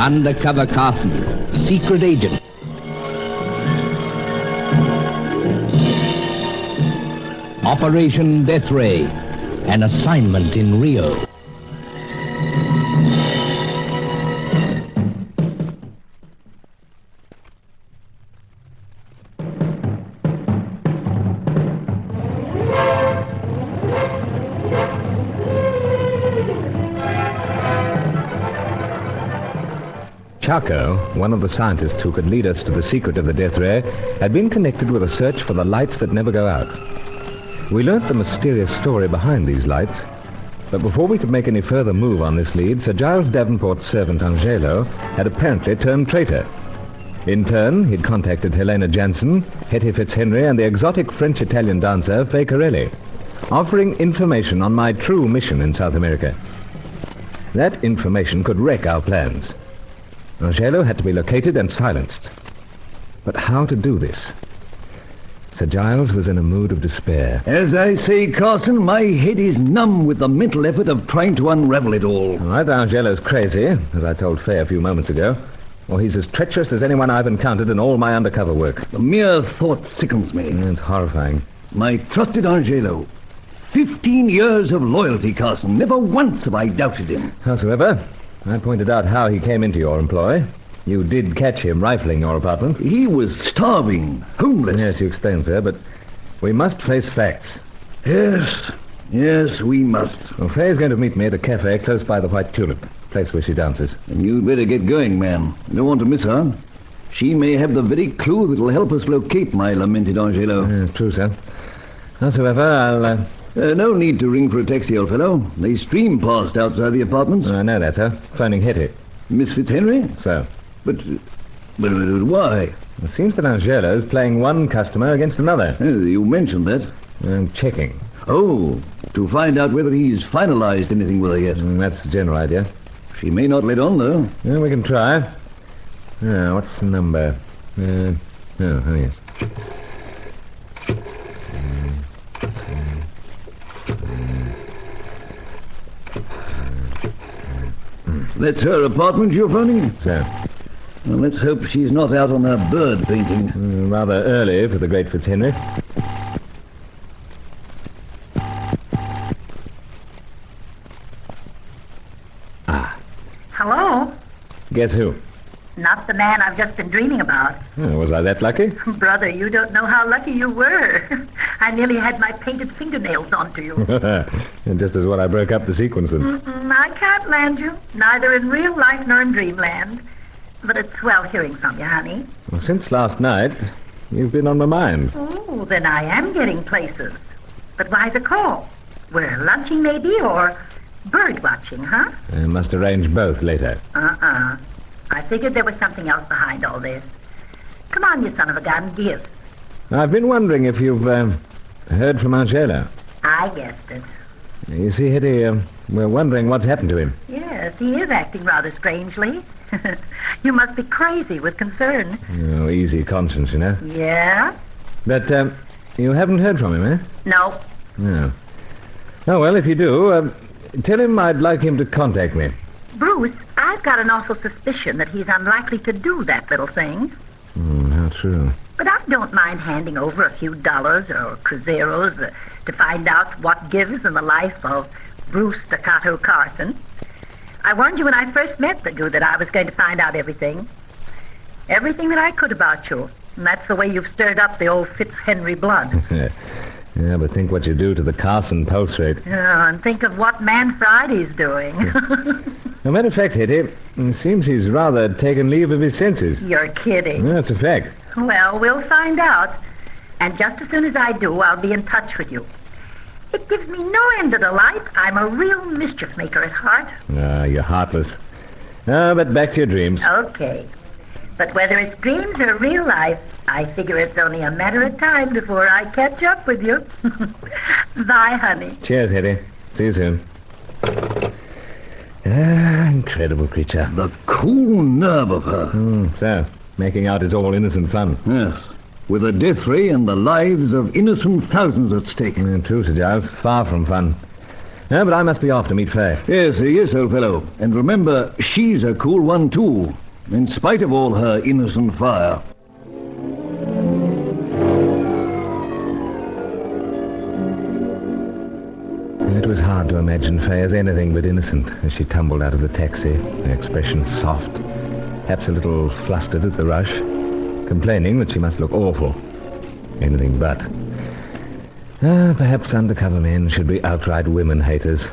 Undercover Carson, secret agent. Operation Deathray, an assignment in Rio. Chaco, one of the scientists who could lead us to the secret of the Deathray, had been connected with a search for the lights that never go out. We learnt the mysterious story behind these lights, but before we could make any further move on this lead, Sir Giles Davenport's servant Angelo had apparently turned traitor. In turn, he'd contacted Helena Jansen, Hetty Fitzhenry, and the exotic French-Italian dancer Fay Corelli, offering information on my true mission in South America. That information could wreck our plans. Angelo had to be located and silenced. But how to do this? Sir Giles was in a mood of despair. As I say, Carson, my head is numb with the mental effort of trying to unravel it all. Either Angelo's crazy, as I told Fay a few moments ago, or he's as treacherous as anyone I've encountered in all my undercover work. The mere thought sickens me. It's horrifying. My trusted Angelo. 15 years of loyalty, Carson. Never once have I doubted him. Howsoever, I pointed out how he came into your employ. You did catch him rifling your apartment. He was starving, homeless. Yes, you explained, sir, but we must face facts. Yes, we must. Well, Fay's going to meet me at a cafe close by the White Tulip, place where she dances. And you'd better get going, ma'am. You don't want to miss her. She may have the very clue that'll help us locate my lamented Angelo. Yes, true, sir. Howsoever, I'll... No need to ring for a taxi, old fellow. They stream past outside the apartments. I know that, sir. Phoning Hetty. Miss Fitzhenry? So? But why? It seems that Angelo's playing one customer against another. You mentioned that. I'm checking. Oh, to find out whether he's finalized anything with her yet. That's the general idea. She may not let on, though. Yeah, we can try. What's the number? Yes. That's her apartment you're phoning? So? Well, let's hope she's not out on her bird painting. Rather early for the great Fitzhenry. Hello? Guess who? Not the man I've just been dreaming about. Was I that lucky? Brother, you don't know how lucky you were. I nearly had my painted fingernails onto you. And just as well I broke up the sequence then. I can't land you, neither in real life nor in dreamland. But it's swell hearing from you, honey. Well, since last night, you've been on my mind. Oh, then I am getting places. But why the call? We're lunching maybe, or bird watching, huh? I must arrange both later. I figured there was something else behind all this. Come on, you son of a gun, give. I've been wondering if you've heard from Angelo. I guessed it. You see, Hetty, we're wondering what's happened to him. Yes, he is acting rather strangely. You must be crazy with concern. Oh, easy conscience, you know. Yeah? But you haven't heard from him, eh? No. No. Oh, well, if you do, tell him I'd like him to contact me. Bruce, I've got an awful suspicion that he's unlikely to do that little thing. How true. But I don't mind handing over a few dollars or cruzeros to find out what gives in the life of Bruce Staccato Carson. I warned you when I first met you that I was going to find out everything. Everything that I could about you. And that's the way you've stirred up the old Fitzhenry blood. Yeah, but think what you do to the Carson pulse rate. Yeah, and think of what Man Friday's doing. As a matter of fact, Hetty, it seems he's rather taken leave of his senses. You're kidding. That's a fact. Well, we'll find out. And just as soon as I do, I'll be in touch with you. It gives me no end of delight. I'm a real mischief maker at heart. You're heartless. But back to your dreams. Okay. But whether it's dreams or real life, I figure it's only a matter of time before I catch up with you. Bye, honey. Cheers, Hetty. See you soon. Incredible creature. The cool nerve of her. So, making out is all innocent fun. Yes. With a Deathray and the lives of innocent thousands at stake. True, Sir Giles. Far from fun. No, but I must be off to meet Faye. Yes, old fellow. And remember, she's a cool one, too, in spite of all her innocent fire. It was hard to imagine Faye as anything but innocent as she tumbled out of the taxi, her expression soft, perhaps a little flustered at the rush, complaining that she must look awful. Anything but. Perhaps undercover men should be outright women haters.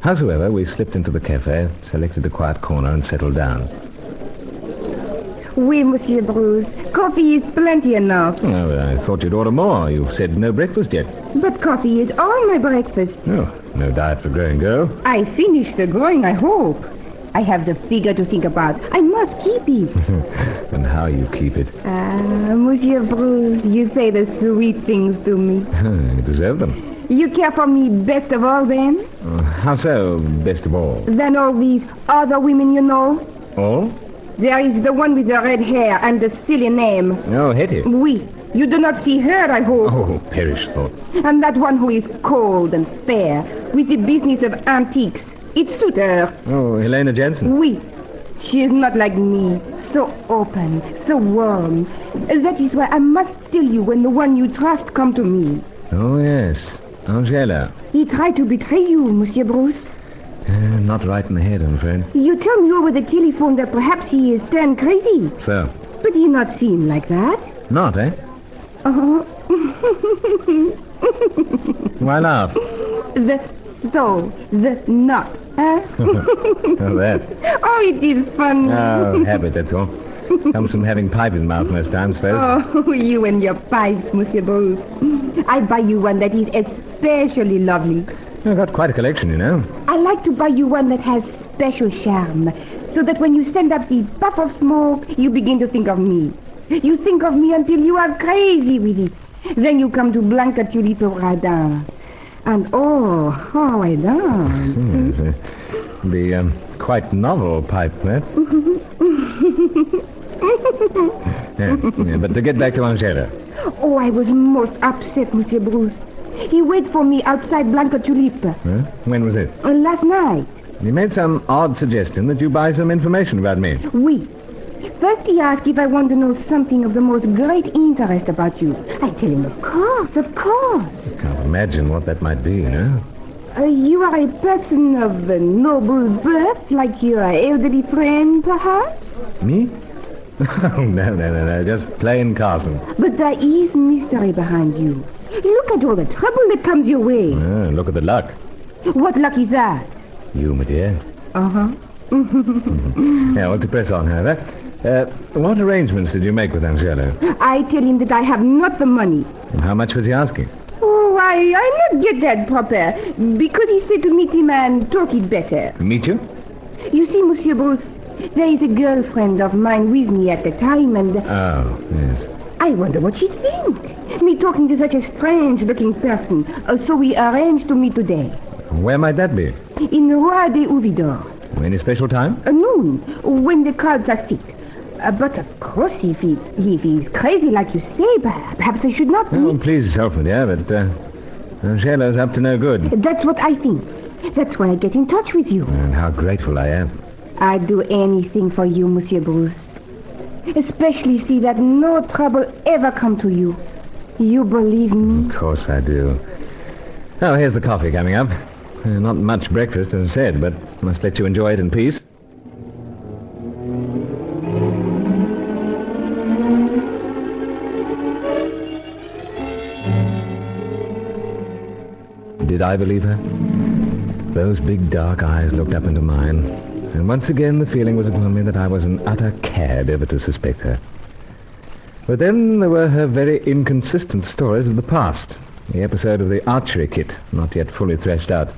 Howsoever, we slipped into the cafe, selected a quiet corner, and settled down. Oui, Monsieur Bruce. Coffee is plenty enough. Oh, I thought you'd order more. You've said no breakfast yet. But coffee is all my breakfast. Oh, no diet for growing girl. I finished the growing, I hope. I have the figure to think about. I must keep it. And how you keep it. Monsieur Bruce, you say the sweet things to me. You deserve them. You care for me best of all, then? How so, best of all? Than all these other women you know? All? There is the one with the red hair and the silly name. Oh, Hetty. Oui. You do not see her, I hope. Oh, perish thought. And that one who is cold and fair, with the business of antiques. It suits her. Oh, Helena Jensen. Oui. She is not like me, so open, so warm. That is why I must tell you when the one you trust come to me. Oh, yes. Angela. He tried to betray you, Monsieur Bruce. Not right in the head, I'm afraid. You tell me over the telephone that perhaps he is turned crazy. So? But he not seem like that. Not, eh? Uh-huh. Why laugh? The not, huh? Oh, that. Oh, it is funny. Oh, habit, that's all. Comes from having pipe in mouth most times, suppose. Oh, you and your pipes, Monsieur Bruce. I buy you one that is especially lovely. I've got quite a collection, you know. I like to buy you one that has special charm, so that when you send up the puff of smoke, you begin to think of me. You think of me until you are crazy with it. Then you come to Blanca Tulip where I dance. And oh, how I dance. The quite novel pipe, that. Yeah, but to get back to Angela. Oh, I was most upset, Monsieur Bruce. He waited for me outside Blanca Tulip. Huh? When was it? Last night. He made some odd suggestion that you buy some information about me. Oui. First he asked if I want to know something of the most great interest about you. I tell him, of course. I can't imagine what that might be, you know. You are a person of noble birth, like your elderly friend, perhaps? Me? Oh, no. Just plain Carson. But there is mystery behind you. Look at all the trouble that comes your way. Look at the luck. What luck is that? You, my dear. Uh-huh. Yeah, well, to press on, however. What arrangements did you make with Angelo? I tell him that I have not the money. And how much was he asking? Oh, I not get that proper. Because he said to meet him and talk it better. Meet you? You see, Monsieur Bruce, there is a girlfriend of mine with me at the time, and... Oh, yes. I wonder what she think. Me talking to such a strange-looking person. So we arranged to meet today. Where might that be? In Roi de Ouvidor. Any special time? Noon, when the crowds are thick. But of course, if he's crazy like you say, perhaps I should not be. Oh, please help me, dear, but Angelo's up to no good. That's what I think. That's why I get in touch with you. And how grateful I am. I'd do anything for you, Monsieur Bruce. Especially see that no trouble ever come to you. You believe me? Of course I do. Oh, here's the coffee coming up. Not much breakfast, as I said, but must let you enjoy it in peace. Did I believe her? Those big dark eyes looked up into mine, and once again the feeling was upon me that I was an utter cad ever to suspect her. But then there were her very inconsistent stories of the past, the episode of the archery kit, not yet fully threshed out.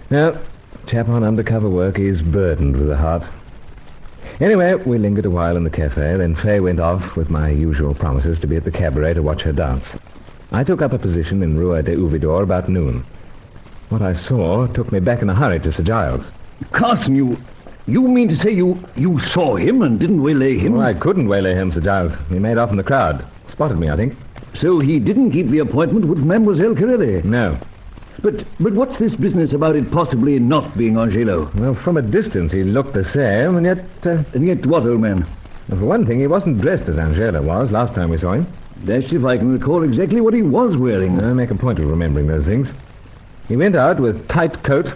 Now, chap on undercover work is burdened with the heart. Anyway, we lingered a while in the cafe, then Faye went off with my usual promises to be at the cabaret to watch her dance. I took up a position in Rue de Ouvidor about noon. What I saw took me back in a hurry to Sir Giles. Carson, you mean to say you saw him and didn't waylay him? Oh, I couldn't waylay him, Sir Giles. He made off in the crowd. Spotted me, I think. So he didn't keep the appointment with Mademoiselle Corelli? No. But what's this business about it possibly not being Angelo? Well, from a distance he looked the same, and yet... And yet what, old man? For one thing, he wasn't dressed as Angelo was last time we saw him. Dashed if I can recall exactly what he was wearing. I make a point of remembering those things. He went out with tight coat,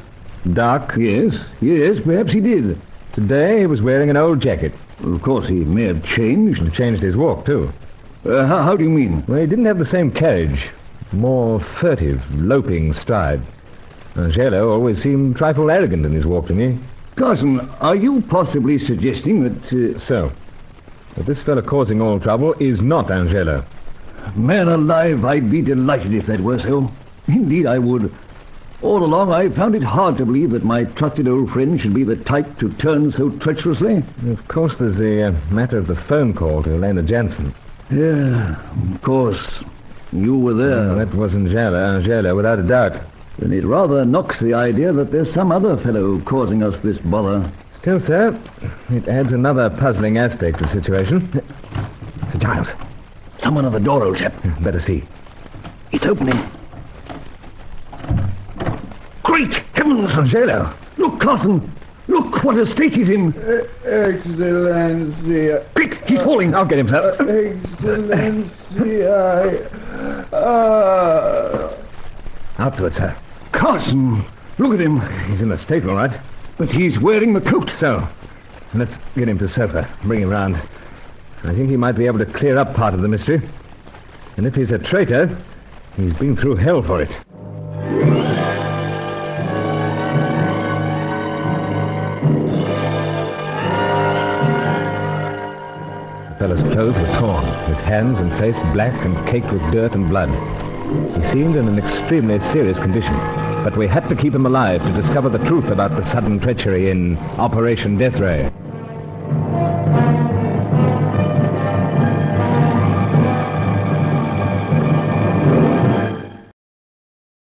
dark... Yes, perhaps he did. Today he was wearing an old jacket. Of course, he may have changed. He changed his walk, too. How do you mean? Well, he didn't have the same carriage. More furtive, loping stride. Angelo always seemed a trifle arrogant in his walk to me. Carson, are you possibly suggesting that... So, that this fellow causing all trouble is not Angelo? Man alive, I'd be delighted if that were so. Indeed, I would. All along, I found it hard to believe that my trusted old friend should be the type to turn so treacherously. Of course, there's the matter of the phone call to Elena Jansen. Yeah, of course. You were there. That was Angelo, without a doubt. Then it rather knocks the idea that there's some other fellow causing us this bother. Still, sir, it adds another puzzling aspect to the situation. Sir Giles. Someone at the door, old chap. Better see. It's opening. Great heavens! Angelo! Look, Carson! Look what a state he's in! Excellency. Quick! He's falling! I'll get him, sir. Excellency, Out to it, sir. Carson! Look at him! He's in the stable, all right? But he's wearing the coat! So, let's get him to sofa. Bring him round. I think he might be able to clear up part of the mystery. And if he's a traitor, he's been through hell for it. The fellow's clothes were torn, his hands and face black and caked with dirt and blood. He seemed in an extremely serious condition, but we had to keep him alive to discover the truth about the sudden treachery in Operation Deathray.